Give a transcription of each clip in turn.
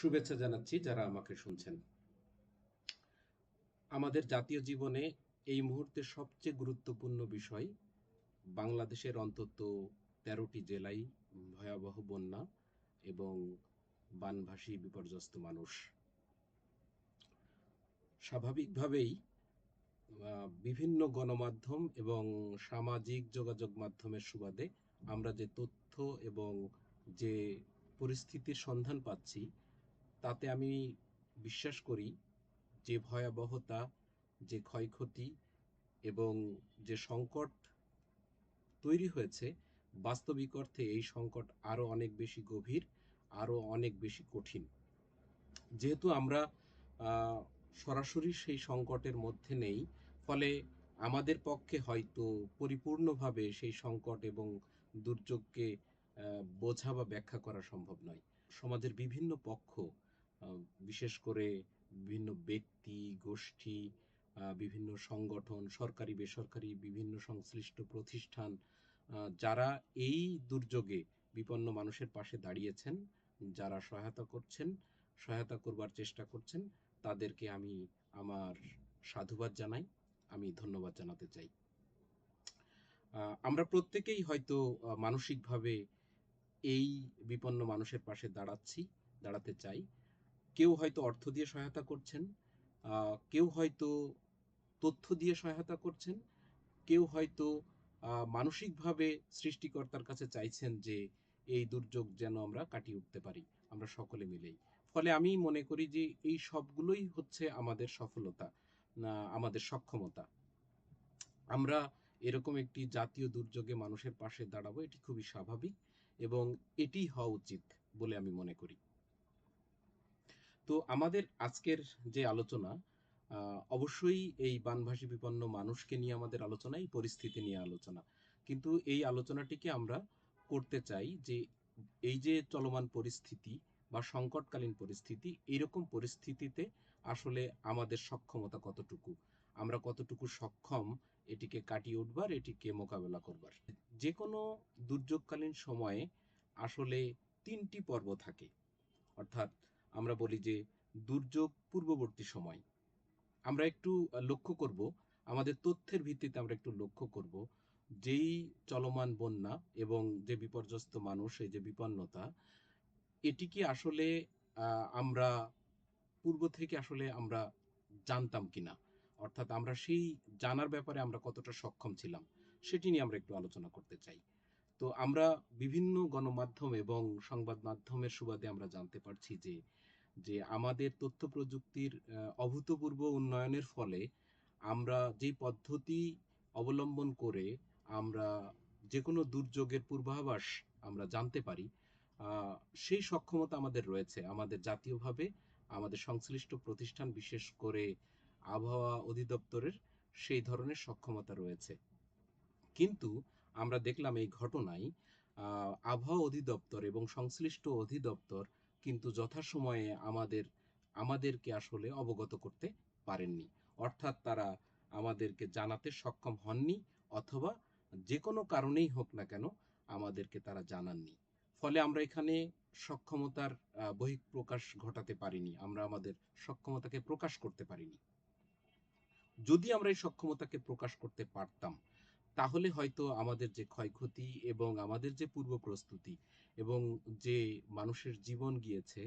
শুভেচ্ছা জানাচ্ছি যারা আমাকে শুনছেন। আমাদের জাতীয় জীবনে এই মুহূর্তে সবচেয়ে গুরুত্বপূর্ণ বিষয় বাংলাদেশের অন্তত ১৩টি জেলায় ভয়াবহ বন্যা এবং বানভাসী বিপর্যস্ত মানুষ। স্বাভাবিকভাবেই বিভিন্ন গণমাধ্যম এবং সামাজিক যোগাযোগ মাধ্যমের সুবাদে আমরা যে তথ্য এবং যে পরিস্থিতির সন্ধান পাচ্ছি, তাতে আমি বিশ্বাস করি যে ভয়াবহতা, যে ক্ষয়ক্ষতি এবং যে সংকট তৈরি হয়েছে, বাস্তবিক অর্থে এই সংকট আরও অনেক বেশি গভীর, আরও অনেক বেশি কঠিন। যেহেতু আমরা আহ, সরাসরি সেই সংকটের মধ্যে নেই, ফলে আমাদের পক্ষে হয়তো পরিপূর্ণভাবে সেই সংকট এবং দুর্যোগকে বোঝা বা ব্যাখ্যা করা সম্ভব নয়। সমাজের বিভিন্ন পক্ষ, আহ, বিশেষ করে বিভিন্ন ব্যক্তি গোষ্ঠী, বিভিন্ন সংগঠন, সরকারি বেসরকারি বিভিন্ন সংশ্লিষ্ট প্রতিষ্ঠান, যারা এই দুর্যোগে বিপন্ন মানুষের পাশে দাঁড়িয়েছেন, যারা সহায়তা করছেন, সহায়তা করবার চেষ্টা করছেন, তাদেরকে আমি আমার সাধুবাদ জানাই, আমি ধন্যবাদ জানাতে চাই। আমরা প্রত্যেকেই হয়তো মানসিকভাবে এই বিপন্ন মানুষের পাশে দাঁড়াতে চাই। কেউ হয়তো অর্থ দিয়ে সহায়তা করছেন, কেউ হয়তো তথ্য দিয়ে সহায়তা করছেন, কেউ হয়তো মানসিকভাবে সৃষ্টিকর্তার কাছে চাইছেন যে এই দুর্যোগ যেন আমরা কাটিয়ে উঠতে পারি, আমরা সকলে মিলেই। ফলে আমি মনে করি যে এই সবগুলোই হচ্ছে আমাদের সফলতা, আমাদের সক্ষমতা। আমরা এরকম একটি জাতীয় দুর্যোগে মানুষের পাশে দাঁড়াবো, এটি খুবই স্বাভাবিক এবং এটি হওয়া উচিত বলে আমি মনে করি। তো আমাদের আজকের যে আলোচনা, অবশ্যই এই বানভাসী বিপন্ন মানুষকে নিয়ে আমাদের আলোচনা, এই পরিস্থিতি নিয়ে আলোচনা। কিন্তু এই আলোচনাটিকে আমরা করতে চাই যে এই যে চলমান পরিস্থিতি বা সংকটকালীন পরিস্থিতি, এইরকম পরিস্থিতিতে আসলে আমাদের সক্ষমতা কতটুকু, আমরা কতটুকু সক্ষম এটিকে কাটিয়ে উঠবার, এটিকে মোকাবেলা করবার। যে কোনো দুর্যোগকালীন সময়ে আসলে ৩টি পর্ব থাকে। অর্থাৎ আমরা বলি যে দুর্যোগ পূর্ববর্তী সময়। আমরা একটু লক্ষ্য করব, আমাদের তথ্যের ভিত্তিতে আমরা একটু লক্ষ্য করব, যেই চলমান বন্যা এবং যে বিপর্যস্ত মানুষ, এই যে বিপন্নতা, এটি কি আসলে আমরা পূর্ব থেকে আসলে আমরা জানতাম কিনা, অর্থাৎ আমরা সেই জানার ব্যাপারে আমরা কতটা সক্ষম ছিলাম, সেটি নিয়ে আমরা একটু আলোচনা করতে চাই। তো আমরা বিভিন্ন গণমাধ্যম এবং সংবাদ মাধ্যমের সুবাদে আমরা জানতে পারছি যে যে আমাদের তথ্য প্রযুক্তির অভূতপূর্ব উন্নয়নের ফলে আমরা যেই পদ্ধতি অবলম্বন করে আমরা যে কোনো দুর্যোগের পূর্বাভাস আমরা জানতে পারি, আহ, সেই সক্ষমতা আমাদের রয়েছে। আমাদের জাতীয়ভাবে আমাদের সংশ্লিষ্ট প্রতিষ্ঠান, বিশেষ করে আবহাওয়া অধিদপ্তরের সেই ধরনের সক্ষমতা রয়েছে। কিন্তু আমরা দেখলাম এই ঘটনায় আবহাওয়া অধিদপ্তর এবং সংশ্লিষ্ট অধিদপ্তর কিন্তু যথাসময়ে আমাদেরকে আসলে অবগত করতে পারেননি। অর্থাৎ তারা আমাদেরকে জানাতে সক্ষম হননি, অথবা যে কোনো কারণেই হোক না কেন আমাদেরকে তারা জানাননি। ফলে আমরা এখানে সক্ষমতার বহিঃপ্রকাশ ঘটাতে পারিনি, আমরা আমাদের সক্ষমতাকে প্রকাশ করতে পারিনি। যদি আমরা এই সক্ষমতাকে প্রকাশ করতে পারতাম, তাহলে হয়তো আমাদের যে ক্ষয়ক্ষতি এবং আমাদের যে পূর্ব প্রস্তুতি এবং যে মানুষের জীবন গিয়েছে,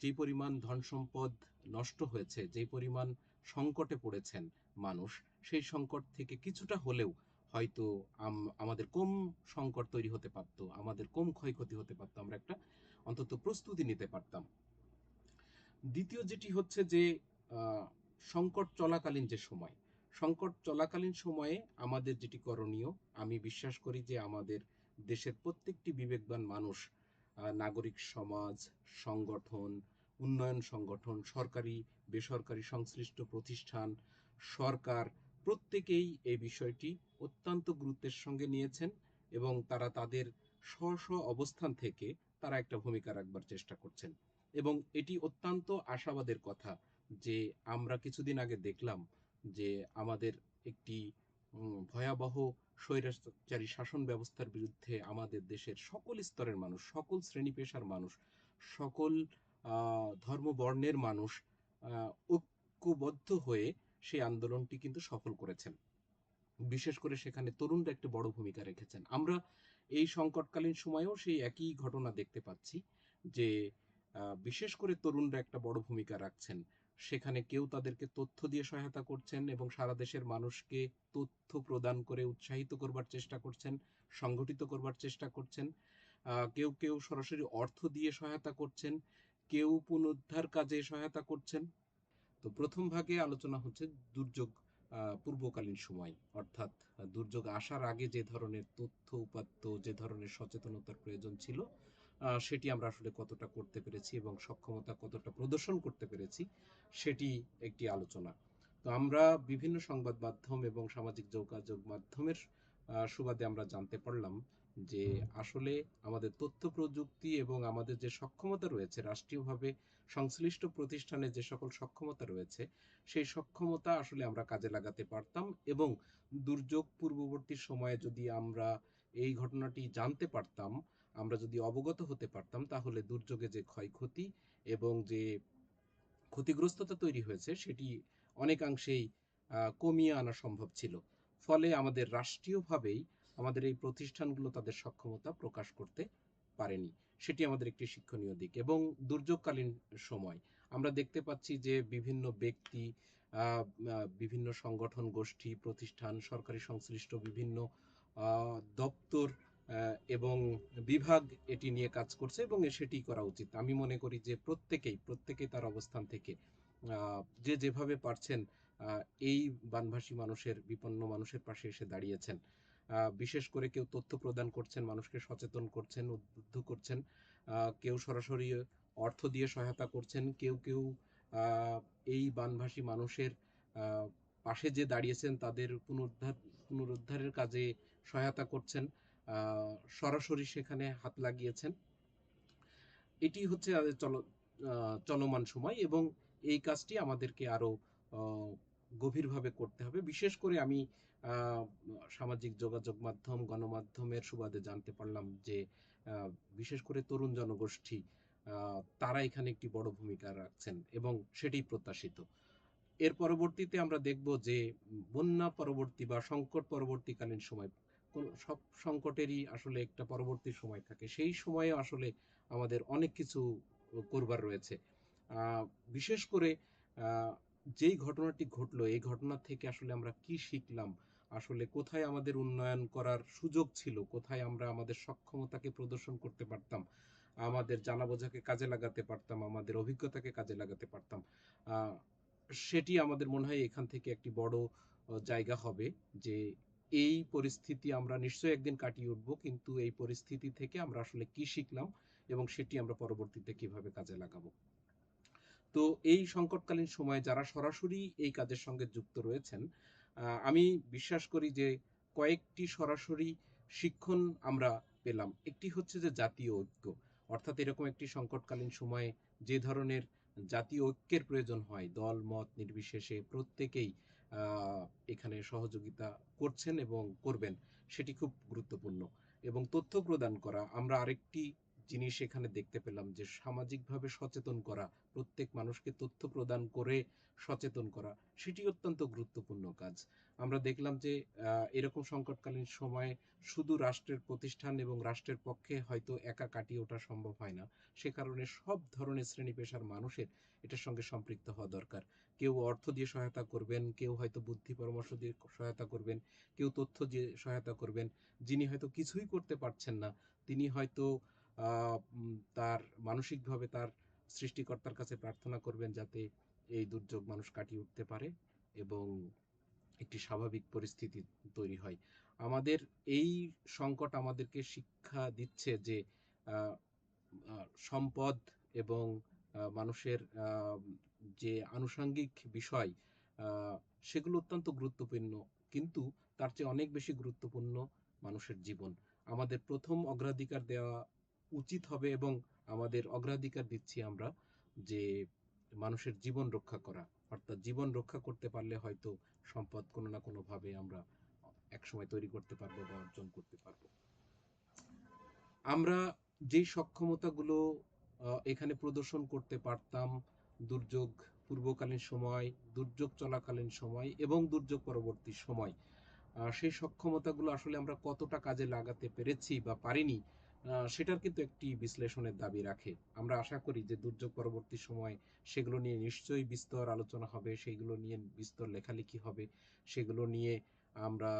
যে পরিমাণ ধন সম্পদ নষ্ট হয়েছে, যে পরিমাণ সংকটে পড়েছেন মানুষ, সেই সংকট থেকে কিছুটা হলেও হয়তো আমাদের কম সংকট তৈরি হতে পারত, আমাদের কম ক্ষয়ক্ষতি হতে পারত, আমরা একটা অন্তত প্রস্তুতি নিতে পারতাম। দ্বিতীয় যেটি হচ্ছে যে আহ, সংকট চলাকালীন যে সময়, সংকট চলাকালীন সময়ে আমাদের যেটি করণীয়, আমি বিশ্বাস করি যে আমাদের দেশের প্রত্যেকটি বিবেকবান মানুষ, নাগরিক সমাজ, সংগঠন, উন্নয়ন সংগঠন, সরকারি বেসরকারি সংশ্লিষ্ট প্রতিষ্ঠান, সরকার, প্রত্যেকেই এই বিষয়টি অত্যন্ত গুরুত্বের সঙ্গে নিয়েছেন এবং তারা তাদের স্ব স্ব অবস্থান থেকে তারা একটা ভূমিকা রাখবার চেষ্টা করছেন। এবং এটি অত্যন্ত আশাবাদের কথা যে আমরা কিছুদিন আগে দেখলাম যে আমাদের একটি ভয়াবহ স্বৈরাচারী শাসন ব্যবস্থার বিরুদ্ধে আমাদের দেশের সকল স্তরের মানুষ, সকল শ্রেণী পেশার মানুষ, সকল ধর্ম বর্ণের মানুষ ঐক্যবদ্ধ হয়ে সেই আন্দোলনটি কিন্তু সফল করেছেন। বিশেষ করে সেখানে তরুণরা একটা বড় ভূমিকা রেখেছেন। আমরা এই সংকটকালীন সময়েও সেই একই ঘটনা দেখতে পাচ্ছি যে বিশেষ করে তরুণরা একটা বড় ভূমিকা রাখছেন। সেখানে কেউ তাদেরকে তথ্য দিয়ে সহায়তা করছেন এবং সারা দেশের মানুষকে তথ্য প্রদান করে উৎসাহিত করবার চেষ্টা করছেন, সংগঠিত করবার চেষ্টা করছেন। কেউ সরাসরি অর্থ দিয়ে সহায়তা করছেন, কেউ পুনরুদ্ধার কাজে সহায়তা করছেন। তো প্রথম ভাগে আলোচনা হচ্ছে দুর্যোগ পূর্বকালীন সময়, অর্থাৎ দুর্যোগ আসার আগে যে ধরনের তথ্য উপাত্ত, যে ধরনের সচেতনতার প্রয়োজন ছিল, সেটি আমরা আসলে কতটা করতে পেরেছি এবং সক্ষমতা কতটা প্রদর্শন করতে পেরেছি, সেটি একটি আলোচনা। তো আমরা বিভিন্ন সংবাদ মাধ্যম এবং সামাজিক যোগাযোগ মাধ্যমের সুবাদে আমরা জানতে পারলাম যে আসলে আমাদের তথ্য প্রযুক্তি এবং আমাদের যে সক্ষমতা রয়েছে রাষ্ট্রীয়ভাবে সংশ্লিষ্ট প্রতিষ্ঠানে যে সকল সক্ষমতা রয়েছে, সেই সক্ষমতা আসলে আমরা কাজে লাগাতে পারতাম এবং দুর্যোগ পূর্ববর্তী সময়ে যদি আমরা এই ঘটনাটি জানতে পারতাম, আমরা যদি অবগত হতে পারতাম, তাহলে দুর্যোগে যে ক্ষয়ক্ষতি এবং যে ক্ষতিগ্রস্ততা তৈরি হয়েছে সেটি অনেকাংশেই কমিয়ে আনা সম্ভব ছিল। ফলে আমাদের রাষ্ট্রীয়ভাবেই আমাদের এই প্রতিষ্ঠানগুলো তাদের সক্ষমতা প্রকাশ করতে পারেনি। সেটি আমাদের একটি শিক্ষণীয় দিক। এবং দুর্যোগকালীন সময় আমরা দেখতে পাচ্ছি যে বিভিন্ন ব্যক্তি, বিভিন্ন সংগঠন, গোষ্ঠী, প্রতিষ্ঠান, সরকারি সংশ্লিষ্ট বিভিন্ন দপ্তর এবং বিভাগ এটি নিয়ে কাজ করছে এবং সেটি করা উচিত। আমি মনে করি যে প্রত্যেকেই তার অবস্থান থেকে যে যেভাবে পারছেন এই বানভাসী মানুষের, বিপন্ন মানুষের পাশে এসে দাঁড়িয়েছেন। বিশেষ করে কেউ তথ্য প্রদান করছেন, মানুষকে সচেতন করছেন, উদ্বুদ্ধ করছেন, কেউ সরাসরি অর্থ দিয়ে সহায়তা করছেন, কেউ এই বানভাসী মানুষের পাশে যে দাঁড়িয়েছেন তাদের পুনরুদ্ধারের কাজে সহায়তা করছেন, সরাসরি সেখানে হাত লাগিয়েছেন। এটি হচ্ছে চলমান সময় এবং এই কাজটি আমাদেরকে আরো গভীরভাবে করতে হবে। বিশেষ করে আমি সামাজিক যোগাযোগ মাধ্যম, গণমাধ্যমের সুবাদে জানতে পারলাম যে বিশেষ করে তরুণ জনগোষ্ঠী তারা এখানে একটি বড় ভূমিকা রাখছেন এবং সেটাই প্রত্যাশিত। এর পরবর্তীতে আমরা দেখব যে বন্যা পরবর্তী বা সংকট পরবর্তীকালীন সময়, সব সংকটেরই আসলে একটা পরবর্তী সময় থাকে। সেই সময়ে আসলে আমাদের অনেক কিছু করবার রয়েছে। বিশেষ করে যেই ঘটনাটি ঘটলো, এই ঘটনা থেকে আসলে আমরা কি শিখলাম, আসলে কোথায় আমাদের উন্নয়ন করার সুযোগ ছিল, কোথায় আমরা আমাদের সক্ষমতাকে প্রদর্শন করতে পারতাম, আমাদের জানা বোঝাকে কাজে লাগাতে পারতাম, আমাদের অভিজ্ঞতাকে কাজে লাগাতে পারতাম, সেটি আমাদের মনে হয় এখান থেকে একটি বড় জায়গা হবে যে এই পরিস্থিতি আমরা নিশ্চয়ই একদিন কাটিয়ে উঠবো, কিন্তু এই পরিস্থিতি থেকে আমরা আসলে কি শিখলাম এবং সেটি আমরা পরবর্তীতে কিভাবে কাজে লাগাবো। তো এই সংকটকালীন সময়ে যারা সরাসরি এই কাজের সঙ্গে যুক্ত রয়েছেন, আমি বিশ্বাস করি যে কয়েকটি সরাসরি শিক্ষণ আমরা পেলাম। একটি হচ্ছে যে জাতীয় ঐক্য, অর্থাৎ এরকম একটি সংকটকালীন সময়ে যে ধরনের জাতীয় ঐক্যের প্রয়োজন হয়, দল মত নির্বিশেষে প্রত্যেকেই এখানে সহযোগিতা করছেন এবং করবেন, সেটি খুব গুরুত্বপূর্ণ। এবং তথ্য প্রদান করা, আমরা আরেকটি জিনিস এখানে দেখতে পেলাম যে সামাজিকভাবে সচেতন করা, প্রত্যেক মানুষকে তথ্য প্রদান করে সচেতন করা, সেটি অত্যন্ত গুরুত্বপূর্ণ কাজ। আমরা দেখলাম যে এরকম সংকটকালীন সময়ে শুধু রাষ্ট্রের প্রতিষ্ঠান এবং রাষ্ট্রের পক্ষে হয়তো একা কাটিয়ে ওঠা সম্ভব হয় না। সে কারণে সব ধরনের শ্রেণী পেশার মানুষের এটার সঙ্গে সম্পৃক্ত হওয়া দরকার। কেউ অর্থ দিয়ে সহায়তা করবেন, কেউ হয়তো বুদ্ধি পরামর্শ দিয়ে সহায়তা করবেন, কেউ তথ্য দিয়ে সহায়তা করবেন। যিনি হয়তো কিছুই করতে পারছেন না, তিনি হয়তো তার মানসিকভাবে তার সৃষ্টিকর্তার কাছে প্রার্থনা করবেন যাতে এই দুর্যোগ মানুষ কাটিয়ে উঠতে পারে এবং একটি স্বাভাবিক পরিস্থিতি তৈরি হয়। আমাদের এই সংকট আমাদেরকে শিক্ষা দিচ্ছে যে আহ, সম্পদ এবং মানুষের যে আনুষঙ্গিক বিষয়, আহ, সেগুলো অত্যন্ত গুরুত্বপূর্ণ, কিন্তু তার চেয়ে অনেক বেশি গুরুত্বপূর্ণ মানুষের জীবন। আমাদের প্রথম অগ্রাধিকার দেওয়া উচিত হবে এবং আমাদের অগ্রাধিকার দিচ্ছি আমরা যে মানুষের জীবন রক্ষা করা। অর্থাৎ জীবন রক্ষা করতে পারলে হয়তো সম্পদ কোনো না কোনো ভাবে আমরা একসময় তৈরি করতে পারবো বা অর্জন করতে পারবো। আমরা যেই সক্ষমতাগুলো এখানে প্রদর্শন করতে পারতাম দুর্যোগ পূর্বকালীন সময়, দুর্যোগ চলাকালীন সময় এবং দুর্যোগ পরবর্তী সময়। সেই সক্ষমতাগুলো আসলে আমরা কতটা কাজে লাগাতে পেরেছি বা পারিনি, সেটার কিন্তু একটি বিশ্লেষণের দাবি রাখে। আমরা আশা করি যে দুর্যোগ পরবর্তী সময়ে সেগুলো নিয়ে নিশ্চয়ই বিস্তর আলোচনা হবে, সেগুলো নিয়ে বিস্তর লেখালেখি হবে, সেগুলো নিয়ে আমরা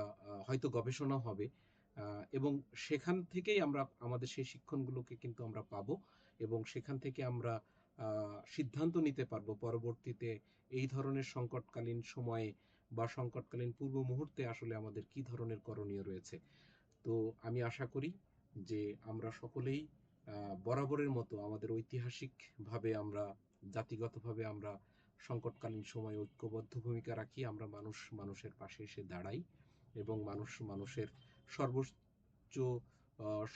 হয়তো গবেষণাও হবে, এবং সেখান থেকেই আমরা আমাদের সেই শিক্ষণগুলোকে কিন্তু আমরা পাবো এবং সেখান থেকে আমরা সিদ্ধান্ত নিতে পারবো পরবর্তীতে এই ধরনের সংকটকালীন সময়ে বা সংকটকালীন পূর্ব মুহূর্তে আসলে আমাদের কি ধরনের করণীয় রয়েছে। তো আমি আশা করি যে আমরা সকলেই বরাবরের মতো আমাদের ঐতিহাসিকভাবে আমরা জাতিগতভাবে আমরা সংকটকালীন সময়ে ঐক্যবদ্ধ ভূমিকা রাখি, আমরা মানুষ মানুষের পাশে এসে দাঁড়াই এবং মানুষ মানুষের সর্বোচ্চ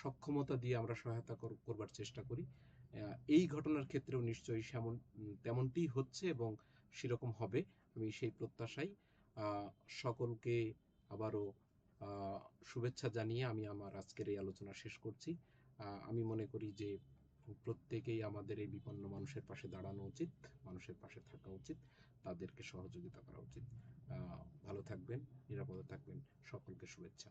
সক্ষমতা দিয়ে আমরা সহায়তা করবার চেষ্টা করি। এই ঘটনার ক্ষেত্রেও নিশ্চয়ই তেমনটিই হচ্ছে এবং সেরকম হবে, আমি সেই প্রত্যাশাই। সকলকে আবারও শুভেচ্ছা জানিয়ে আমি আমার আজকের এই আলোচনা শেষ করছি। আমি মনে করি যে প্রত্যেকেই আমাদের এই বিপন্ন মানুষের পাশে দাঁড়ানো উচিত, মানুষের পাশে থাকা উচিত, তাদেরকে সহযোগিতা করা উচিত। ভালো থাকবেন, নিরাপদে থাকবেন, সকলকে শুভেচ্ছা।